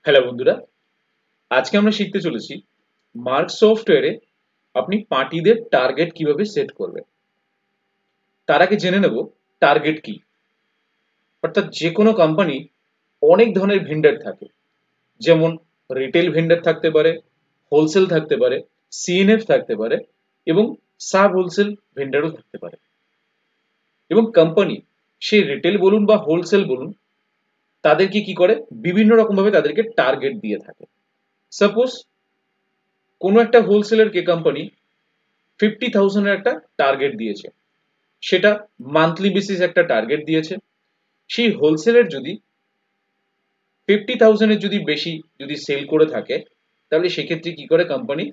Hello বন্ধুরা, আজকে আমরা শিখতে চলেছি মার্ক সফটওয়্যারে আপনি পার্টিদের টার্গেট কিভাবে সেট করবেন। তার আগে জেনে নেব টার্গেট কি। অর্থাৎ যে কোনো কোম্পানি অনেক ধরনের ভেন্ডার থাকে, যেমন রিটেল ভেন্ডার থাকতে পারে, হোলসেল থাকতে পারে, সিএনএফ থাকতে পারে এবং সাব হোলসেল ভেন্ডারও থাকতে পারে। এবং কোম্পানি সেই রিটেল বলুন বা হোলসেল বলুন, তাদেরকে কি করে বিভিন্ন রকম ভাবে তাদেরকে টার্গেট দিয়ে থাকে। সাপোজ কোনো একটা হোলসেলারকে কোম্পানি 50,000 এর একটা টার্গেট দিয়েছে, সেটা মান্থলি বেসিস একটা টার্গেট দিয়েছে। সেই হোলসেলের যদি 50,000 এর যদি বেশি যদি সেল করে থাকে, তাহলে সেক্ষেত্রে কি করে কোম্পানি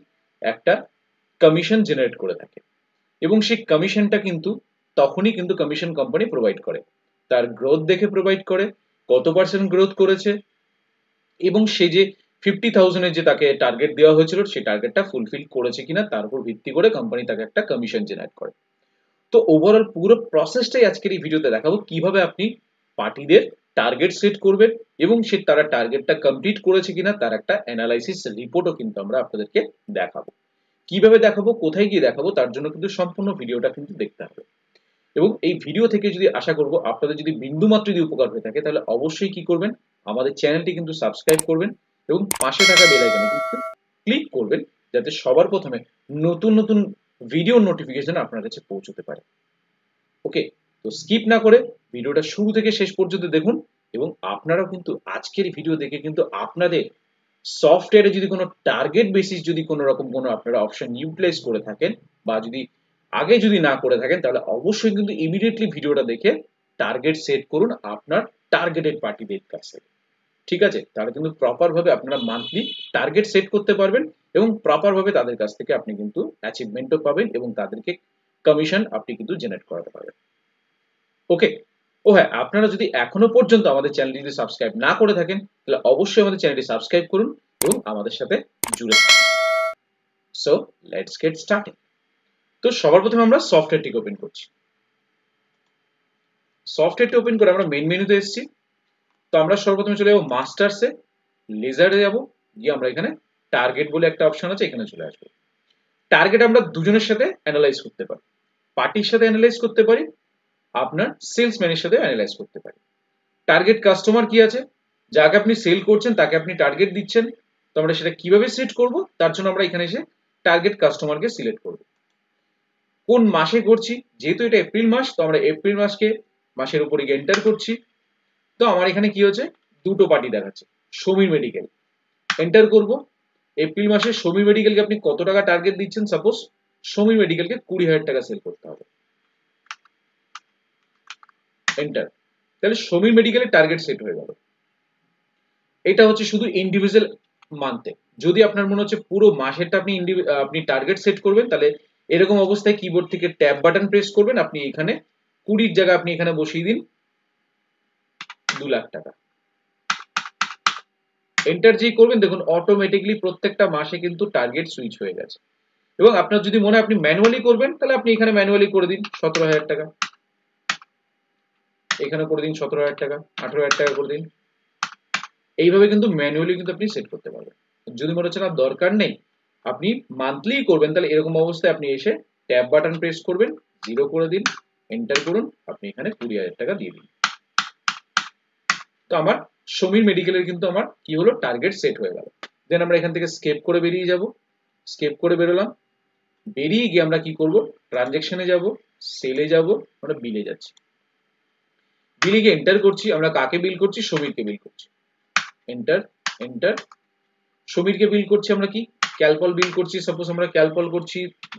একটা কমিশন জেনারেট করে থাকে এবং সেই কমিশনটা কিন্তু তখনই কিন্তু কমিশন কোম্পানি প্রোভাইড করে, তার গ্রোথ দেখে প্রোভাইড করে, কত পার্সেন্ট গ্রোথ করেছে এবং সে যে 50,000 এর যে তাকে টার্গেট দেওয়া হয়েছিল সেই টার্গেটটা ফুলফিল করেছে কিনা তার উপর ভিত্তি করে কোম্পানি তাকে একটা কমিশন জেনারেট করে। তো ওভারঅল পুরো প্রসেসটাই আজকের এই ভিডিওতে দেখাবো, কিভাবে আপনি পার্টিদের টার্গেট সেট করবেন এবং সে তারা টার্গেটটা কমপ্লিট করেছে কিনা তার একটা অ্যানালাইসিস রিপোর্টও কিন্তু আমরা আপনাদেরকে দেখাবো। কিভাবে দেখাবো, কোথায় গিয়ে দেখাবো, তার জন্য কিন্তু সম্পূর্ণ ভিডিওটা কিন্তু দেখতে হবে। এবং এই ভিডিও থেকে যদি আশা করব আপনাদের যদি বিন্দুমাত্র যদি উপকার হয়ে থাকে, তাহলে অবশ্যই কি করবেন, আমাদের চ্যানেলটি কিন্তু সাবস্ক্রাইব করবেন এবং পাশে থাকা বেল আইকনে কিন্তু ক্লিক করবেন, যাতে সবার প্রথমে নতুন নতুন ভিডিও নোটিফিকেশন আপনার কাছে পৌঁছতে পারে। ওকে, তো স্কিপ না করে ভিডিওটা শুরু থেকে শেষ পর্যন্ত দেখুন এবং আপনারাও কিন্তু আজকের ভিডিও দেখে কিন্তু আপনাদের সফটওয়্যারে যদি কোনো টার্গেট বেসিস যদি কোনো রকম কোনো আপনারা অপশন ইউটিলাইজ করে থাকেন বা যদি আগে যদি না করে থাকেন, তাহলে অবশ্যই কিন্তু ইমিডিয়েটলি ভিডিওটা দেখে টার্গেট সেট করুন আপনার টার্গেটেড পার্টিদের কাছে। ঠিক আছে, তাহলে কিন্তু প্রপার ভাবে আপনারা মান্থলি টার্গেট সেট করতে পারবেন এবং প্রপার ভাবে তাদের কাছ থেকে আপনি কিন্তু অ্যাচিভমেন্টও পাবেন এবং তাদেরকে কমিশন আপনি কিন্তু জেনারেট করাতে পারবেন। ওকে, ও হ্যাঁ, আপনারা যদি এখনো পর্যন্ত আমাদের চ্যানেলটি যদি সাবস্ক্রাইব না করে থাকেন, তাহলে অবশ্যই আমাদের চ্যানেলটি সাবস্ক্রাইব করুন এবং আমাদের সাথে জুড়ে থাকুন। So let's get started. তো সবার প্রথমে আমরা সফটওয়্যারটিকে ওপেন করছি। সফটওয়্যারটি ওপেন করে আমরা মেইন মেনুতে এসেছি। তো আমরা সর্বপ্রথমে চলে যাবো মাস্টার্সে, লেজারে যাব, গিয়ে আমরা এখানে টার্গেট বলে একটা অপশন আছে, এখানে চলে আসবো। টার্গেট আমরা দুজনের সাথে অ্যানালাইজ করতে পারি, পার্টির সাথে অ্যানালাইজ করতে পারি, আপনার সেলসম্যানের সাথে অ্যানালাইজ করতে পারি। টার্গেট কাস্টমার কি আছে, যাকে আপনি সেল করছেন তাকে আপনি টার্গেট দিচ্ছেন। তো আমরা সেটা কিভাবে সেট করব, তার জন্য আমরা এখানে এসে টার্গেট কাস্টমারকে সিলেক্ট করব। কোন মাসে করছি, যেহেতু এটা এপ্রিল মাস, তো আমরা এপ্রিল মাসকে মাসের উপরে এন্টার করছি। তো আমার এখানে কি হচ্ছে, দুটো পার্টি দেখাচ্ছে, সমীর মেডিকেল। এন্টার করব। এপ্রিল মাসে সমীর মেডিকেলকে আপনি কত টাকা টার্গেট দিচ্ছেন, সাপোজ সমীর মেডিকেলকে 20,000 টাকা সেল করতে হবে। এন্টার। তাহলে সমীর মেডিকেলের টার্গেট সেট হয়ে গেল। এটা হচ্ছে শুধু ইন্ডিভিজুয়াল মান্থে। যদি আপনার মনে হচ্ছে পুরো মাসেরটা আপনি টার্গেট সেট করবেন, তাহলে এরকম অবস্থায় কিবোর্ড থেকে ট্যাব বাটন প্রেস করবেন, আপনি এখানে 20 জায়গা আপনি এখানে বসিয়ে দিন 2 লাখ টাকা। এন্টার যেই করবেন, দেখুন অটোমেটিকলি প্রত্যেকটা মাসে কিন্তু টার্গেট সুইচ হয়ে গেছে। এবং আপনার যদি মনে হয় আপনি ম্যানুয়ালি করবেন, তাহলে আপনি এখানে ম্যানুয়ালি করে দিন 17,000 টাকা, এখানে করে দিন 17,000 টাকা, 18,000 টাকা করে দিন। এইভাবে কিন্তু ম্যানুয়ালি কিন্তু আপনি সেট করতে পারবেন। যদি মনে হচ্ছে না দরকার নেই, আপনি মান্থলি করবেন, তাহলে এরকম অবস্থায় আপনি এসে ট্যাব বাটন প্রেস করবেন, 0 করে দিন, এন্টার করুন, আপনি এখানে 20,000 টাকা দিয়ে দিন। তো আমার সমীর মেডিকেলের কিন্তু আমার কি হলো, টার্গেট সেট হয়ে গেল। দেন আমরা এখান থেকে স্কেপ করে বেরিয়ে যাব। স্কেপ করে বেরোলাম, বেরিয়ে গিয়ে আমরা কি করব, ট্রানজ্যাকশনে যাব, সেলে যাব, আমরা বিলে যাচ্ছি। বিলে গিয়ে এন্টার করছি, আমরা কাকে বিল করছি, সমীরকে বিল করছি। Enter, enter. সমীরকে বিল করছি আমরা কি, ক্যালপল বিল করছি। সাপোজ আমরা ক্যালপল করছি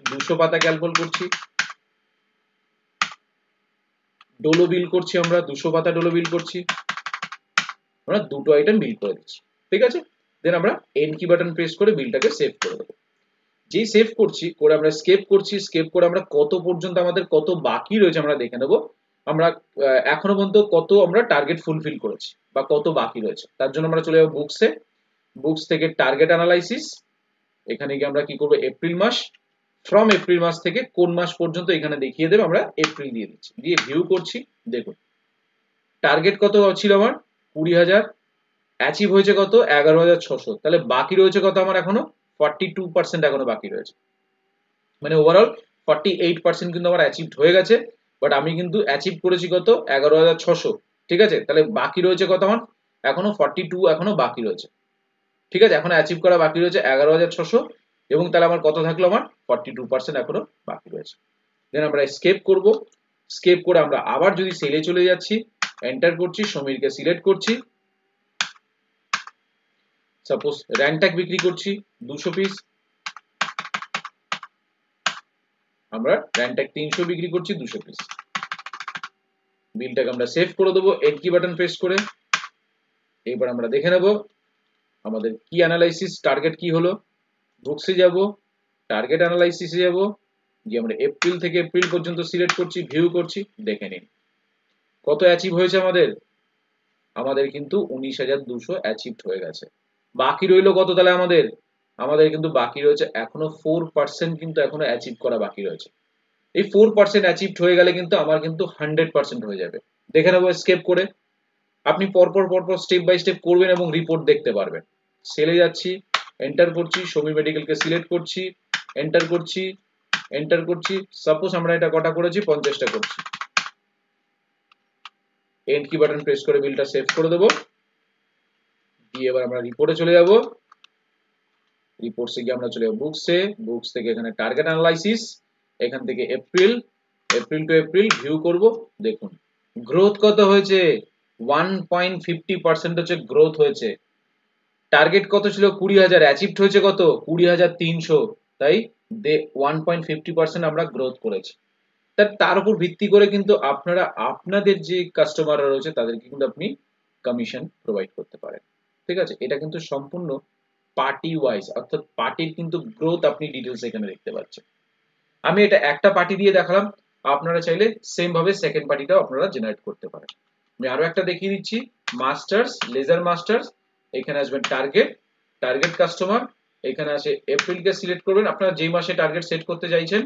200 পাতা ক্যালপল করছি। ডোলো বিল করছি, আমরা 200 পাতা ডোলো বিল করছি। আমরা দুটো আইটেম বিল করে দিচ্ছি। ঠিক আছে, দেন আমরা এন কি বাটন প্রেস করে বিলটাকে সেভ করে দেবো। যেই সেভ করছি করে আমরা স্কেপ করছি, স্কেপ করে আমরা কত পর্যন্ত আমাদের কত বাকি রয়েছে আমরা দেখে নেব। আমরা এখনো পর্যন্ত কত আমরা টার্গেট ফুলফিল করেছি বা কত বাকি রয়েছে, তার জন্য আমরা চলে যাবো বুকসে। বুকস থেকে টার্গেট অ্যানালাইসিস, এখানে গিয়ে আমরা কি করবো, এপ্রিল মাস, ফ্রম এপ্রিল মাস থেকে কোন মাস পর্যন্ত এখানে দেখিয়ে দেবে, আমরা এপ্রিল দিয়ে দিচ্ছি, দিয়ে ভিউ করছি। দেখুন টার্গেট কত ছিল আমার, 20,000, অ্যাচিভ হয়েছে কত 11,600, তাহলে বাকি রয়েছে কত আমার এখনো 42% এখনো বাকি রয়েছে, মানে ওভারঅল 48% কিন্তু আমার অ্যাচিভড হয়ে গেছে, বাট আমি কিন্তু অ্যাচিভ করেছি কত 11,600, ঠিক আছে, তাহলে বাকি রয়েছে কত আমার এখনো 42 এখনো বাকি রয়েছে, ঠিক আছে, এখন অ্যাচিভ করা বাকি রয়েছে 11,600, এবং তাহলে আমার কত থাকলো আমার 42% এখনো বাকি রয়েছে। দেন আমরা স্কেপ করব, স্কেপ করে আমরা আবার যদি সেলে চলে যাচ্ছি, এন্টার করছি, সমীরকে সিলেক্ট করছি, সাপোজ র্যান্ট্যাগ বিক্রি করছি 200 পিস, আমরা র্যান্ট্যাগ 300 বিক্রি করছি 200 পিস, বিলটাকে আমরা সেভ করে দেবো এড কি বাটন প্রেস করে। এবার আমরা দেখে নেব আমাদের কি অ্যানালাইসিস টার্গেট কি হলো, বুকসে যাব, টার্গেট অ্যানালাইসিসে যাব, গিয়ে আমরা এপ্রিল থেকে এপ্রিল পর্যন্ত সিলেক্ট করছি, ভিউ করছি, দেখে নিন কত অ্যাচিভ হয়েছে আমাদের, আমাদের কিন্তু 19,200 অ্যাচিভড হয়ে গেছে। বাকি রইলো কত তাহলে আমাদের, আমাদের কিন্তু বাকি রয়েছে এখনো 4% কিন্তু এখনো অ্যাচিভ করা বাকি রয়েছে। এই 4% অ্যাচিভড হয়ে গেলে কিন্তু আমার কিন্তু 100% হয়ে যাবে। দেখে নেবো স্কেপ করে, আপনি পরপর পরপর স্টেপ বাই স্টেপ করবেন এবং রিপোর্ট দেখতে পারবেন। সেলে যাচ্ছি, এন্টার করছি, সমীর মেডিকেলকে সিলেক্ট করছি, এন্টার করছি, এন্টার করছি, সাপোজ আমরা এটা কটা করেছি 50টা করছি, এন্ড কি বাটন প্রেস করে বিলটা সেভ করে দেবো, দিয়ে এবার আমরা রিপোর্টে চলে যাব, রিপোর্টসে গিয়ে আমরা চলে যাব বুকসে, বুকস থেকে এখানে টার্গেট অ্যানালাইসিস, এখান থেকে April, April to April view করব, দেখুন গ্রোথ কত হয়েছে 1.50% হচ্ছে গ্রোথ হয়েছে। টার্গেট কত ছিল 20,000, অ্যাচিভড হয়েছে কত 20,300, তাই 1.50% আমরা গ্রোথ করেছি। তার উপর ভিত্তি করে কিন্তু আপনারা আপনাদের যে কাস্টমাররা রয়েছে তাদেরকে কিন্তু আপনি কমিশন প্রোভাইড করতে পারেন, ঠিক আছে, এটা কিন্তু সম্পূর্ণ পার্টি ওয়াইজ, অর্থাৎ পার্টির কিন্তু গ্রোথ আপনি ডিটেলস এখানে দেখতে পাচ্ছেন। আমি এটা একটা পার্টি দিয়ে দেখালাম, আপনারা চাইলে সেম ভাবে সেকেন্ড পার্টিটাও আপনারা জেনারেট করতে পারেন। আমি আরো একটা দেখিয়ে দিচ্ছি, মাস্টার্স, লেজার মাস্টার্স, এখানে আসবেন টার্গেট, টার্গেট কাস্টমার, এখানে আসে এপ্রিলকে সিলেক্ট করবেন, আপনারা যেই মাসে টার্গেট সেট করতে চাইছেন,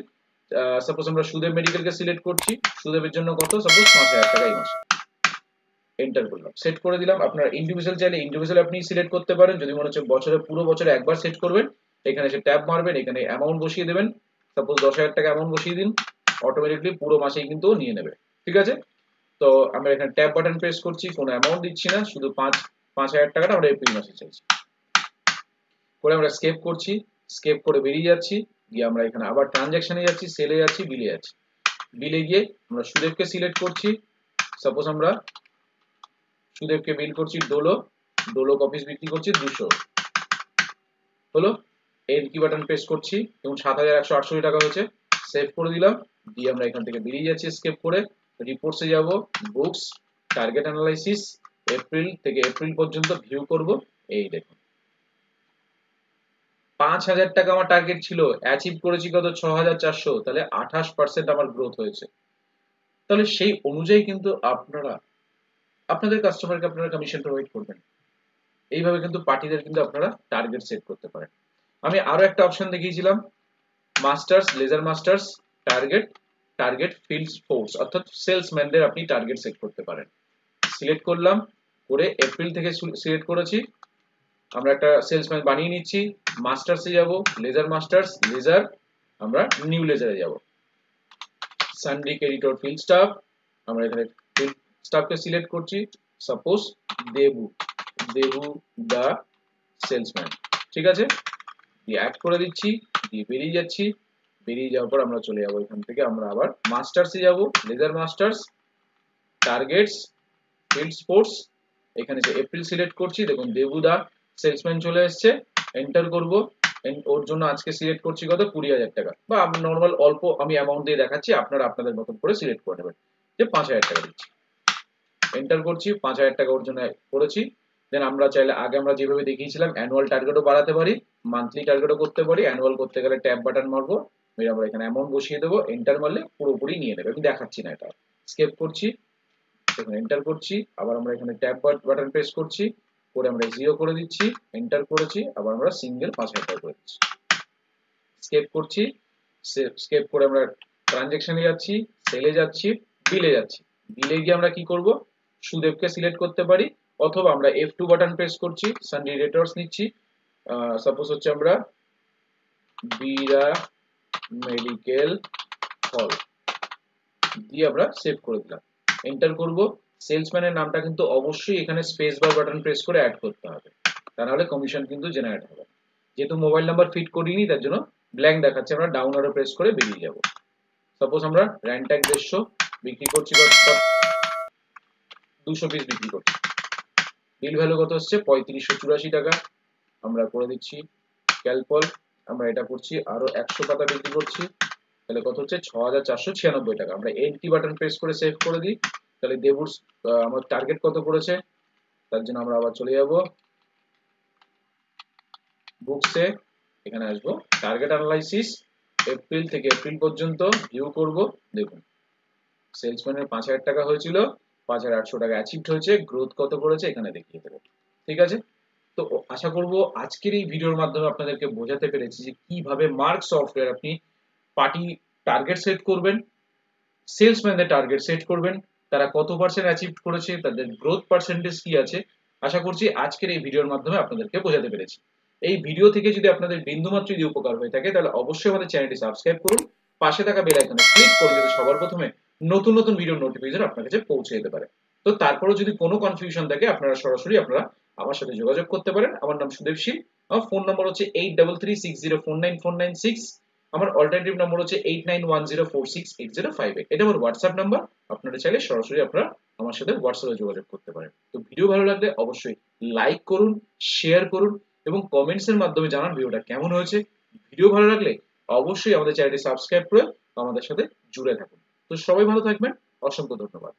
সাপোজ আমরা সুদেব মেডিকেলকে সিলেক্ট করছি, সুদেবের জন্য কত সাপোজ 5,000 টাকা এই মাসে, এন্টার করলাম, সেট করে দিলাম। আপনার ইন্ডিভিজুয়াল চাইলে ইন্ডিভিজুয়াল আপনি সিলেক্ট করতে পারেন, যদি মনে হচ্ছে বছরে পুরো বছরে একবার সেট করবেন, এখানে এসে ট্যাব মারবেন, এখানে অ্যামাউন্ট বসিয়ে দেবেন, সাপোজ 10,000 টাকা অ্যামাউন্ট বসিয়ে দিন, অটোমেটিকলি পুরো মাসেই কিন্তু নিয়ে নেবে, ঠিক আছে। তো আমরা এখানে ট্যাব বাটন প্রেস করছি, কোনো অ্যামাউন্ট দিচ্ছি না, শুধু 5,000 টাকাটা আমরা এপ্রিল মাসে চাইছি, করে আমরা স্কেপ করছি, স্কেপ করে বেরিয়ে যাচ্ছি, গিয়ে আমরা এখানে আবার ট্রানজ্যাকশনে যাচ্ছি, সেলে যাচ্ছি, বিলে যাচ্ছি, বিলে গিয়ে আমরা সুদেবকে সিলেক্ট করছি, সাপোজ আমরা সুদেবকে বিল করছি ডোলো, ডোলো কপিস বিক্রি করছি 200, হলো, এর কি বাটন প্রেস করছি এবং 7,168 টাকা হয়েছে, সেভ করে দিলাম, দিয়ে আমরা এখান থেকে বেরিয়ে যাচ্ছি স্কেপ করে, রিপোর্টসে যাব, বুকস, টার্গেট অ্যানালাইসিস, এপ্রিল থেকে এপ্রিল পর্যন্ত ভিউ করব, এই দেখুন 5,000 টাকা আমার টার্গেট ছিল, অ্যাচিভ করেছি কত 6,400, তাহলে 28% আমার গ্রোথ হয়েছে। তাহলে সেই অনুযায়ী কিন্তু আপনারা আপনাদের কাস্টমারকে আপনারা কমিশন প্রোভাইড করবেন, এইভাবে কিন্তু পার্টিদের কিন্তু আপনারা টার্গেট সেট করতে পারেন। আমি আরো একটা অপশন দেখিয়েছিলাম, masters, ledger masters, target, target field force, অর্থাৎ সেলসম্যানদের আপনি টার্গেট সেট করতে পারেন। সিলেক্ট করলাম, করে এপ্রিল থেকে সিলেক্ট করেছি, আমরা একটা সেলসম্যান বানিয়ে নিচ্ছি, মাস্টার্সে যাব, লেজার মাস্টার্স, লেজার, আমরা নিউ লেজারে যাব, সানডিক এডিটর ফিল্ড স্টাফ, আমরা এখানে ফিল্ড স্টাফকে সিলেক্ট করছি, সাপোজ দেবু, দেবু দা সেলসম্যান, ঠিক আছে, দিয়ে অ্যাড করে দিচ্ছি, দিয়ে বেরিয়ে যাচ্ছি, বেরিয়ে যাওয়ার পর আমরা চলে যাবো এখান থেকে, আমরা আবার মাস্টার্সে যাব, ledger masters, targets, field sports, এখানে যে এপ্রিল সিলেক্ট করছি, দেখুন দেবুদা সেলসম্যান চলে এসেছে, এন্টার করব, ওর জন্য আজকে সিলেক্ট করছি কত 20,000 টাকা, বা আমি নর্মাল অল্প আমি অ্যামাউন্ট দিয়ে দেখাচ্ছি, আপনারা আপনাদের মতন করে সিলেক্ট করে নেবেন, যে 5,000 টাকা দিচ্ছি, এন্টার করছি, 5,000 টাকা ওর জন্য করেছি। দেন আমরা চাইলে আগে আমরা যেভাবে দেখিয়েছিলাম অ্যানুয়াল টার্গেটও বাড়াতে পারি, মান্থলি টার্গেটও করতে পারি, অ্যানুয়াল করতে গেলে ট্যাব বাটন মারবো, মেরে আমরা এখানে অ্যামাউন্ট বসিয়ে দেবো, এন্টার মারলে পুরোপুরি নিয়ে নেবে, আমি দেখাচ্ছি না, এটা স্কেপ করছি, এখানে এন্টার করছি, আবার আমরা এখানে ট্যাব বাটন প্রেস করছি, করে আমরা 0 করে দিচ্ছি, এন্টার করেছি, আবার আমরা সিঙ্গেল 5,000 টাকা করে দিচ্ছি, স্কেপ করছি, স্কেপ করে আমরা ট্রানজ্যাকশনে যাচ্ছি, সেলে যাচ্ছি, বিলে যাচ্ছি, বিলে গিয়ে আমরা কি করব, সুদেবকে সিলেক্ট করতে পারি, অথবা আমরা F2 বাটন প্রেস করছি, সানডে রেটর্স নিচ্ছি, সাপোজ হচ্ছে আমরা বীরা মেডিকেল হল দিয়ে আমরা সেভ করে দিলাম, এন্টার করব। সেলসম্যানের নামটা কিন্তু অবশ্যই এখানে স্পেস বার বাটন প্রেস করে অ্যাড করতে হবে, তা নাহলে কমিশন কিন্তু জেনারেট হবে। যেহেতু মোবাইল নাম্বার ফিট করিনি তার জন্য ব্ল্যাঙ্ক দেখাচ্ছে, আমরা ডাউন অ্যারো প্রেস করে বেরিয়ে যাব। সাপোজ আমরা র্যান্ট্যাগ 150 বিক্রি করছি, 200 পিস বিক্রি করছি, বিল ভ্যালু কত হচ্ছে 3584 টাকা। আমরা করে দিচ্ছি ক্যালপল, আমরা এটা করছি আরো 100 পাতা বিক্রি করছি, তাহলে কত হচ্ছে 6496 টাকা। আমরা এন্টি বাটন প্রেস করে সেভ করে দিই। তাহলে দেবুর আমার টার্গেট কত করেছে, তার জন্য আমরা আবার চলে যাব বুকসে, এখানে আসবো টার্গেট অ্যানালাইসিস, এপ্রিল থেকে এপ্রিল পর্যন্ত ভিউ করব। দেখুন সেলসম্যানের 5000 টাকা হয়েছিল, 5800 টাকা অ্যাচিভড হয়েছে, গ্রোথ কত করেছে এখানে দেখিয়ে দেবো। ঠিক আছে, তো আশা করব আজকের এই ভিডিওর মাধ্যমে আপনাদেরকে বোঝাতে পেরেছি যে কিভাবে মার্ক সফটওয়্যার আপনি পার্টি টার্গেট সেট করবেন, সেলসম্যানদের টার্গেট সেট করবেন, তারা কত পার্সেন্ট অ্যাচিভ করেছে, তাদের গ্রোথ পার্সেন্টেজ কি আছে। আশা করছি আজকের এই ভিডিওর মাধ্যমে আপনাদেরকে বোঝাতে পেরেছি। এই ভিডিও থেকে যদি আপনাদের বিন্দুমাত্র যদি উপকার হয়ে থাকে তাহলে অবশ্যই আমাদের চ্যানেলটি সাবস্ক্রাইব করুন, পাশে থাকা বেল আইকনে ক্লিক করুন যাতে সবার প্রথমে নতুন নতুন ভিডিওর নোটিফিকেশন আপনার কাছে পৌঁছে যেতে পারে। তো তারপরেও যদি কোনো কনফিউশন থাকে আপনারা সরাসরি আমার সাথে যোগাযোগ করতে পারেন। আমার নাম সুদেব শীল, আমার ফোন নম্বর হচ্ছে 8336049496, আমার অল্টারনেটিভ নাম্বার হচ্ছে 8910468058, এটা আমার হোয়াটসঅ্যাপ নাম্বার। আপনারা চাইলে সরাসরি আমার সাথে হোয়াটসঅ্যাপে যোগাযোগ করতে পারেন। তো ভিডিও ভালো লাগলে অবশ্যই লাইক করুন, শেয়ার করুন এবং কমেন্টস এর মাধ্যমে জানান ভিডিওটা কেমন হয়েছে। ভিডিও ভালো লাগলে অবশ্যই আমাদের চ্যানেলটি সাবস্ক্রাইব করে আমাদের সাথে জুড়ে থাকুন। তো সবাই ভালো থাকবেন, অসংখ্য ধন্যবাদ।